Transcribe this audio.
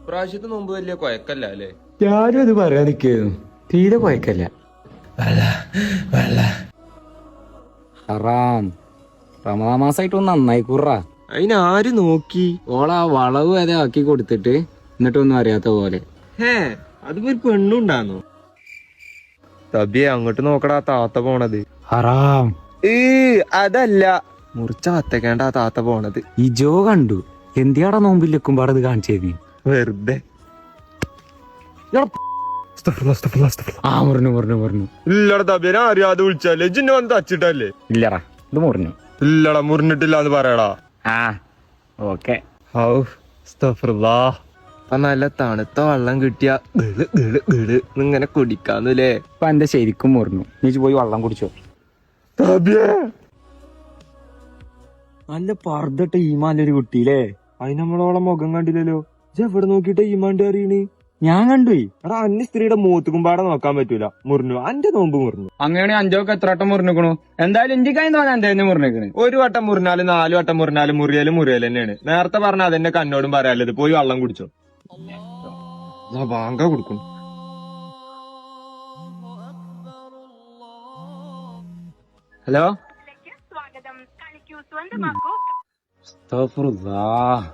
പ്രാവശ്യത്തെ നോമ്പ് വലിയ കൊഴക്കല്ല അല്ലേ? ഞാനും അത് പറയാൻ നിൽക്കുന്നു. തീരെ കൊയക്കല്ല. ഹറാം. റമദാൻ മാസായിട്ട് ഒന്ന് നന്നായി കൂറാ. അതിനാര് നോക്കി? ഓളാ വളവ് വരെ ആക്കി കൊടുത്തിട്ട് എന്നിട്ടൊന്നും അറിയാത്ത പോലെ. അതിപ്പോ ഒരു പെണ്ണുണ്ടാന്നോ? തബിയെ അങ്ങോട്ട് നോക്കടാ, താത്ത പോണത്. ഹറാം. അതല്ല, മുറിച്ച വത്തക്കേണ്ട ആ താത്ത പോണത്. ഇജോ കണ്ടു. എന്തിയാടാ നോമ്പില്ലെക്കുമ്പാടത് കാണിച്ചേരി? വെറുതെ. ആ മുറിഞ്ഞു. ഇല്ലടാ തബിയെ, ഞാൻ അറിയാതെ വിളിച്ചല്ലേ, ജിന്നെ വന്ന് തച്ചിട്ടല്ലേ? ഇല്ലടാ, ഇത് മുറിഞ്ഞു. ഇല്ലടാ, മുറിഞ്ഞിട്ടില്ല എന്ന് പറയടാ. ആ ഓക്കെ. നല്ല തണുത്ത വെള്ളം കിട്ടിയ ഇങ്ങനെ കുടിക്കാന്നല്ലേ? ഇപ്പൊ എന്റെ ശരിക്കും മുറിഞ്ഞു. നീ പോയി വെള്ളം കുടിച്ചോ. നല്ല പറന്നിട്ട ഈമാന്റെ കുട്ടിയില്ലേ? അതിന് നമ്മളോളെ മുഖം കണ്ടില്ലല്ലോ. എവിടെ നോക്കിട്ട് ഈമാണ്ട് അറിയണ്? ഞാൻ കണ്ടു. എടാ, അന്യ സ്ത്രീയുടെ മൂത്തുകുമ്പാടെ നോക്കാൻ പറ്റൂല. മുറിഞ്ഞു, അന്റെ നോമ്പ് മുറിഞ്ഞു. അങ്ങനെ അഞ്ചോക്ക് എത്ര വട്ടം മുറിഞ്ഞിക്കണു? എന്തായാലും ഇന്ത്യക്കായി തോന്നാൻ എന്റെ മുറിഞ്ഞിക്കണ്. ഒരു വട്ടം മുറിഞ്ഞാലും 4 വട്ടം മുറിഞ്ഞാലും മുറിയല് തന്നെയാണ്. നേരത്തെ പറഞ്ഞ അതെന്നെ കന്നോടും പറയാല്ലത്. പോയി വെള്ളം കുടിച്ചോ. ബാങ്ക കൊടുക്കും. ഹലോ. സ്വാഗതം. കളിക്കൂ, സ്വന്തമാക്കൂ. അസ്തഗ്ഫിറുല്ലാഹ്.